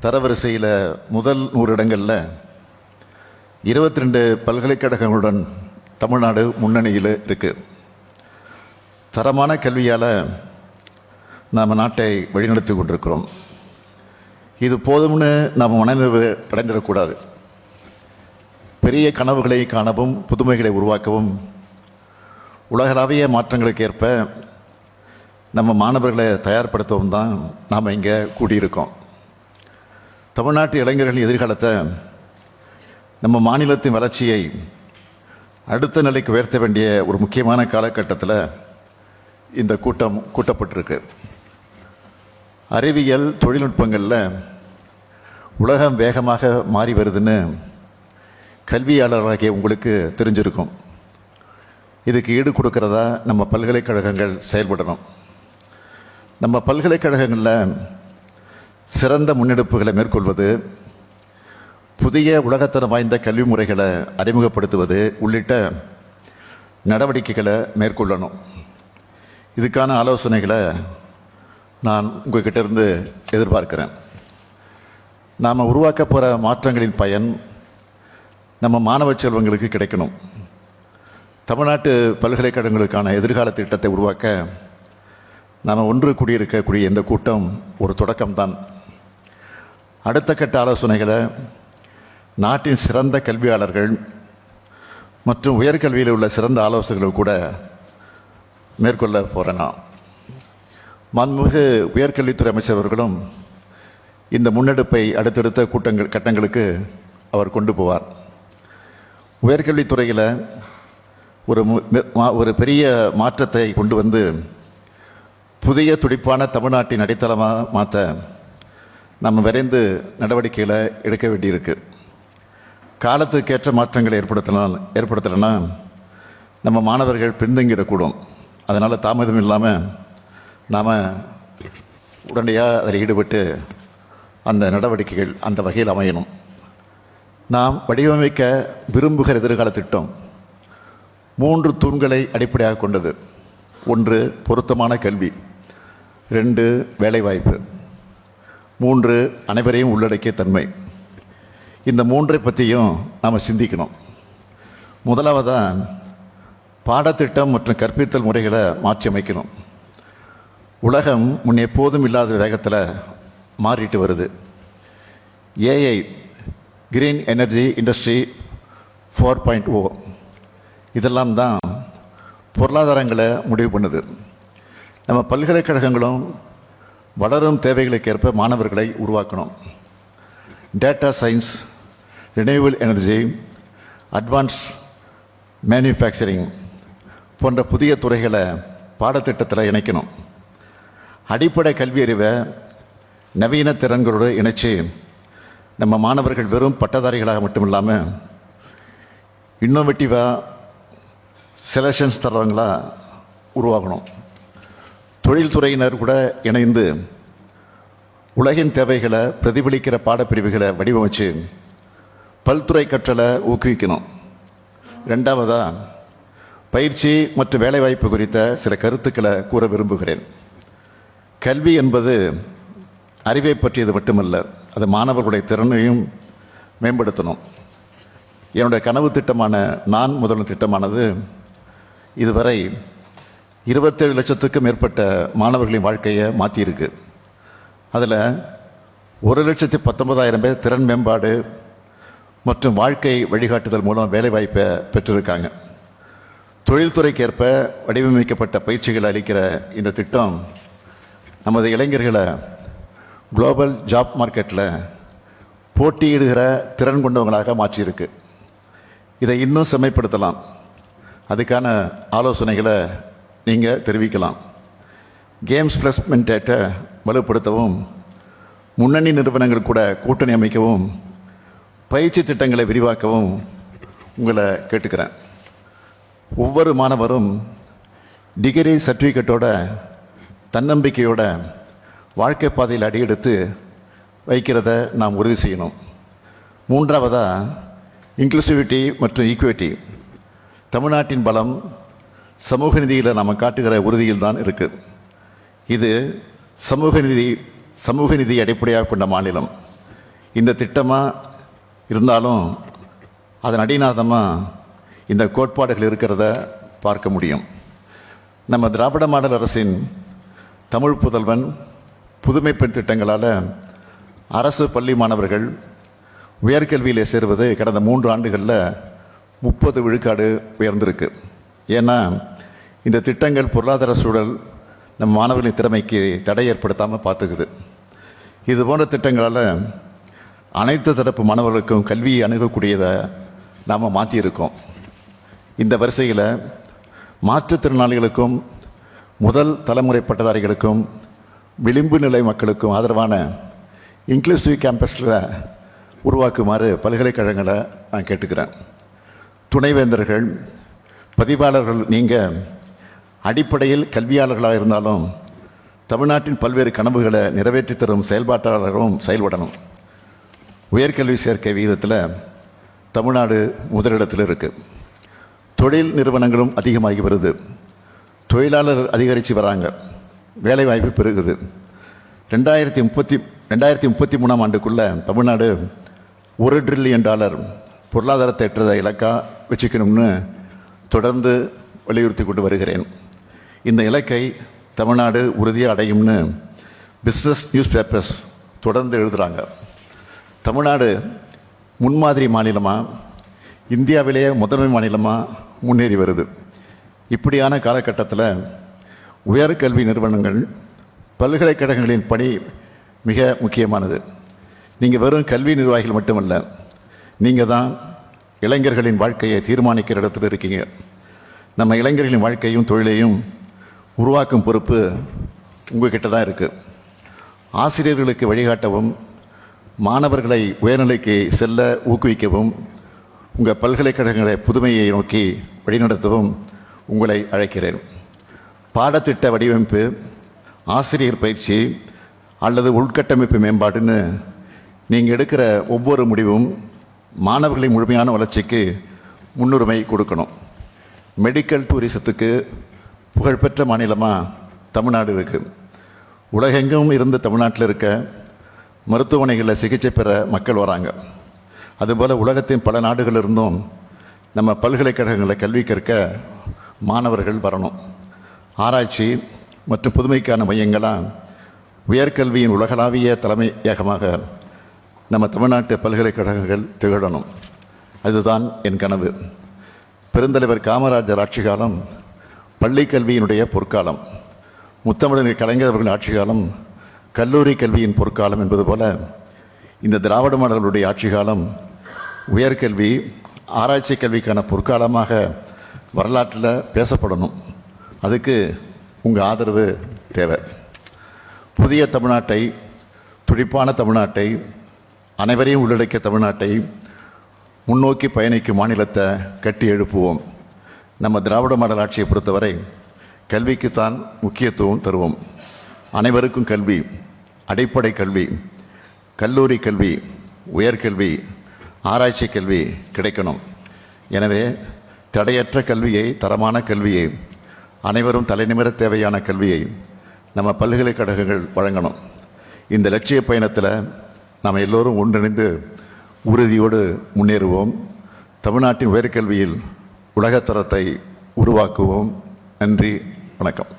தரவரிசையில் முதல் 100 இடங்களில் 22 பல்கலைக்கழகங்களுடன் தமிழ்நாடு முன்னணியில் இருக்குது. தரமான கல்வியால் நாம் நாட்டை வழிநடத்தி கொண்டிருக்கிறோம். இது போதும்னு நாம் மனநிறைவு அடைந்திடக்கூடாது. பெரிய கனவுகளை காணவும் புதுமைகளை உருவாக்கவும் உலகளாவிய மாற்றங்களுக்கு ஏற்ப நம்ம மாணவர்களை தயார்படுத்தவும் தான் நாம் இங்கே கூடியிருக்கோம். தமிழ்நாட்டு இளைஞர்களின் எதிர்காலத்தை, நம்ம மாநிலத்தின் வளர்ச்சியை அடுத்த நிலைக்கு உயர்த்த வேண்டிய ஒரு முக்கியமான காலகட்டத்தில் இந்த கூட்டம் கூட்டப்பட்டிருக்கு. அறிவியல் தொழில்நுட்பங்களில் உலகம் வேகமாக மாறி வருதுன்னு கல்வியாளராகிய உங்களுக்கு தெரிஞ்சிருக்கும். இதுக்கு ஈடு கொடுக்கறதா நம்ம பல்கலைக்கழகங்கள் செயல்படணும். நம்ம பல்கலைக்கழகங்களில் சிறந்த முன்னெடுப்புகளை மேற்கொள்வது, புதிய உலகத்தரம் வாய்ந்த கல்வி முறைகளை அறிமுகப்படுத்துவது உள்ளிட்ட நடவடிக்கைகளை மேற்கொள்ளணும். இதுக்கான ஆலோசனைகளை நான் உங்கள்கிட்ட இருந்து எதிர்பார்க்கிறேன். நாம் உருவாக்க போகிற மாற்றங்களின் பயன் நம்ம மாணவ செல்வங்களுக்கு கிடைக்கணும். தமிழ்நாட்டு பல்கலைக்கழகங்களுக்கான எதிர்கால திட்டத்தை உருவாக்க நாம் ஒன்று கூடியிருக்கக்கூடிய இந்த கூட்டம் ஒரு தொடக்கம்தான். அடுத்த கட்ட ஆலோசனைகளை நாட்டின் சிறந்த கல்வியாளர்கள் மற்றும் உயர்கல்வியில் உள்ள சிறந்த ஆலோசகர்கள் கூட மேற்கொள்ள போகிறேன். மாண்புமிகு உயர்கல்வித்துறை அமைச்சர் அவர்களும் இந்த முன்னெடுப்பை அடுத்தடுத்த கட்டங்களுக்கு அவர் கொண்டு போவார். உயர்கல்வித்துறையில் ஒரு பெரிய மாற்றத்தை கொண்டு வந்து புதிய துடிப்பான தமிழ்நாட்டின் அடித்தளமாக மாற்ற நம்ம விரைந்து நடவடிக்கைகளை எடுக்க வேண்டியிருக்கு. காலத்துக்கேற்ற மாற்றங்களை ஏற்படுத்தலைன்னா நம்ம மாணவர்கள் பின்தங்கிடக்கூடும். அதனால் தாமதம் இல்லாமல் நாம் உடனடியாக அதில் ஈடுபட்டு அந்த நடவடிக்கைகள் அந்த வகையில் அமையணும். நாம் வடிவமைக்க விரும்புகிற எதிர்கால திட்டம் 3 தூண்களை அடிப்படையாக கொண்டது. 1, பொருத்தமான கல்வி. 2, வேலைவாய்ப்பு. 3, அனைவரையும் உள்ளடக்கிய தன்மை. இந்த 3ஐ பற்றியும் நாம் சிந்திக்கணும். முதலாவதாக பாடத்திட்டம் மற்றும் கற்பித்தல் முறைகளை மாற்றி அமைக்கணும். உலகம் முன் எப்போதும் இல்லாத வேகத்தில் மாறிட்டு வருது. ஏஐ, கிரீன் எனர்ஜி இண்டஸ்ட்ரி 4.0, இதெல்லாம் தான் பொருளாதாரங்களை முடிவு பண்ணுது. நம்ம பல்கலைக்கழகங்களும் வளரும் தேவைகளுக்கு ஏற்ப மாணவர்களை உருவாக்கணும். Data science, renewal energy, advance manufacturing போன்ற புதிய துறைகளை பாடத்திட்டத்தில் இணைக்கணும். அடிப்படை கல்வி அறிவை நவீன திறன்களோடு இணைச்சு நம்ம மாணவர்கள் வெறும் பட்டதாரிகளாக மட்டும் இல்லாமல் இன்னோவேட்டிவாக செலெக்ஷன்ஸ் தர்றவங்களாக உருவாகணும். தொழில்துறையினர் கூட இணைந்து உலகின் தேவைகளை பிரதிபலிக்கிற பாடப்பிரிவுகளை வடிவமைச்சு பல்துறை கற்றலை ஊக்குவிக்கணும். 2வதாக பயிற்சி மற்றும் வேலைவாய்ப்பு குறித்த சில கருத்துக்களை கூற விரும்புகிறேன். கல்வி என்பது அறிவை பற்றியது மட்டுமல்ல, அது மாணவர்களுடைய திறனையும் மேம்படுத்தணும். என்னுடைய கனவு திட்டமான நான் முதல்வன் திட்டமானது இதுவரை 27 லட்சத்துக்கும் மேற்பட்ட மாணவர்களின் வாழ்க்கையை மாற்றியிருக்கு. அதில் 1,19,000 பேர் திறன் மேம்பாடு மற்றும் வாழ்க்கை வழிகாட்டுதல் மூலம் வேலைவாய்ப்பை பெற்றிருக்காங்க. தொழில்துறைக்கு ஏற்ப வடிவமைக்கப்பட்ட பயிற்சிகளை அளிக்கிற இந்த திட்டம் நமது இளைஞர்களை குளோபல் ஜாப் மார்க்கெட்டில் போட்டியிடுகிற திறன் கொண்டவங்களாக மாற்றியிருக்கு. இதை இன்னும் செம்மைப்படுத்தலாம். அதுக்கான ஆலோசனைகளை நீங்கள் தெரிவிக்கலாம். கேம்ஸ் பிளேஸ்மெண்ட்டை வலுப்படுத்தவும், முன்னணி நிறுவனங்கள் கூட கூட்டணி அமைக்கவும், பயிற்சி திட்டங்களை விரிவாக்கவும் உங்களை கேட்டுக்கிறேன். ஒவ்வொரு மாணவரும் டிகிரி சர்டிஃபிகேட்டோட தன்னம்பிக்கையோட வாழ்க்கை பாதையில் அடியெடுத்து வைக்கிறத நாம் உறுதி செய்யணும். 3வதாக இன்க்ளூசிவிட்டி மற்றும் ஈக்குவிட்டி. தமிழ்நாட்டின் பலம் சமூக நீதியில் நாம் காட்டுகிற உறுதியில் தான் இருக்குது. இது சமூக நீதி அடிப்படையாக கொண்ட மாநிலம். இந்த திட்டமாக இருந்தாலும் அதன் அடிநாதமாக இந்த கோட்பாடுகள் இருக்கிறத பார்க்க முடியும். நம்ம திராவிட மாடல் அரசின் தமிழ் புதல்வன் புதுமை பெண் திட்டங்களால் அரசு பள்ளி மாணவர்கள் உயர்கல்வியில் சேருவது கடந்த 3 ஆண்டுகளில் 30 விழுக்காடு உயர்ந்திருக்கு. ஏன்னா இந்த திட்டங்கள் பொருளாதார சூழல் நம்ம மாணவர்களின் திறமைக்கு தடை ஏற்படுத்தாமல் பார்த்துக்குது. இது போன்ற திட்டங்களால் அனைத்து தரப்பு மாணவர்களுக்கும் கல்வியை அணுகக்கூடியதை நாம் மாற்றியிருக்கோம். இந்த வரிசையில் மாற்றுத்திறனாளிகளுக்கும் முதல் தலைமுறை பட்டதாரிகளுக்கும் விளிம்பு நிலை மக்களுக்கும் ஆதரவான இன்க்ளூசிவ் கேம்பஸில் உருவாக்குமாறு பல்கலைக்கழகங்களை நான் கேட்டுக்கிறேன். துணைவேந்தர்கள், பதிவாளர்கள் நீங்கள் அடிப்படையில் கல்வியாளர்களாக இருந்தாலும் தமிழ்நாட்டின் பல்வேறு கனவுகளை நிறைவேற்றி தரும் செயல்பாட்டாளர்களும் செயல்படணும். உயர்கல்வி சேர்க்கை விகிதத்தில் தமிழ்நாடு முதலிடத்தில் இருக்குது. தொழில் நிறுவனங்களும் அதிகமாகி வருது. தொழிலாளர் அதிகரித்து வராங்க. வேலைவாய்ப்பு பெருகுது. 2033 ஆண்டுக்குள்ளே தமிழ்நாடு $1 டிரில்லியன் பொருளாதாரத்தை எட்டுறதை இலக்காக வச்சுக்கணும்னு தொடர்ந்து வலியுறுத்தி கொண்டு வருகிறேன். இந்த இலக்கை தமிழ்நாடு உறுதியாக அடையும்னு பிஸ்னஸ் நியூஸ் பேப்பர்ஸ் தொடர்ந்து எழுதுகிறாங்க. தமிழ்நாடு முன்மாதிரி மாநிலமாக, இந்தியாவிலேயே முதன்மை மாநிலமாக முன்னேறி வருது. இப்படியான காலகட்டத்தில் உயர்கல்வி நிறுவனங்கள், பல்கலைக்கழகங்களின் பணி மிக முக்கியமானது. நீங்கள் வெறும் கல்வி நிர்வாகிகள் மட்டுமல்ல, நீங்கள் தான் இளைஞர்களின் வாழ்க்கையை தீர்மானிக்கிற இடத்துல இருக்கீங்க. நம்ம இளைஞர்களின் வாழ்க்கையும் தொழிலையும் உருவாக்கும் பொறுப்பு உங்ககிட்ட தான் இருக்குது. ஆசிரியர்களுக்கு வழிகாட்டவும் மாணவர்களை உயர்நிலைக்கு செல்ல ஊக்குவிக்கவும் உங்கள் பல்கலைக்கழகங்களை புதுமையை நோக்கி வழிநடத்தவும் உங்களை அழைக்கிறேன். பாடத்திட்ட வடிவமைப்பு, ஆசிரியர் பயிற்சி அல்லது உள்கட்டமைப்பு மேம்பாடுன்னு நீங்கள் எடுக்கிற ஒவ்வொரு முடிவும் மாணவர்களின் முழுமையான வளர்ச்சிக்கு முன்னுரிமை கொடுக்கணும். மெடிக்கல் டூரிசத்துக்கு புகழ்பெற்ற மாநிலமாக தமிழ்நாடு இருக்குது. உலகெங்கும் இருந்து தமிழ்நாட்டில் இருக்க மருத்துவமனைகளில் சிகிச்சை பெற மக்கள் வராங்க. அதுபோல் உலகத்தின் பல நாடுகளிலிருந்தும் நம்ம பல்கலைக்கழகங்களில் கல்வி கற்க மாணவர்கள் வரணும். ஆராய்ச்சி மற்றும் புதுமைக்கான மையங்களாக உயர்கல்வியின் உலகளாவிய தலைமையகமாக நம்ம தமிழ்நாட்டு பல்கலைக்கழகங்கள் திகழணும். அதுதான் என் கனவு. பெருந்தலைவர் காமராஜர் ஆட்சி காலம் பள்ளி கல்வியினுடைய பொற்காலம். முத்தமிழர் கலைஞர் அவர்கள் ஆட்சி காலம் கல்லூரி கல்வியின் பொற்காலம் என்பது போல இந்த திராவிட மாடலுடைய ஆட்சி காலம் உயர்கல்வி, ஆராய்ச்சி கல்விக்கான பொற்காலமாக வரலாற்றில் பேசப்படணும். அதுக்கு உங்கள் ஆதரவு தேவை. புதிய தமிழ்நாட்டை, துடிப்பான தமிழ்நாட்டை, அனைவரையும் உள்ளடக்கிய தமிழ்நாட்டை முன்னோக்கி பயணிக்கும் மாநிலத்தை கட்டி எழுப்புவோம். நம்ம திராவிட மாடல் ஆட்சியை பொறுத்தவரை கல்விக்குத்தான் முக்கியத்துவம் தருவோம். அனைவருக்கும் கல்வி, அடிப்படை கல்வி, கல்லூரி கல்வி, உயர்கல்வி, ஆராய்ச்சி கல்வி கிடைக்கணும். எனவே தடையற்ற கல்வியை, தரமான கல்வியை, அனைவரும் தலைநிமிர தேவையான கல்வியை நம்ம பல்கலைக்கழகங்கள் வழங்கணும். இந்த லட்சிய பயணத்தில் நாம் எல்லோரும் ஒன்றிணைந்து உறுதியோடு முன்னேறுவோம். தமிழ்நாட்டின் உயர்கல்வியில் உலகத்தரத்தை உருவாக்குவோம். நன்றி, வணக்கம்.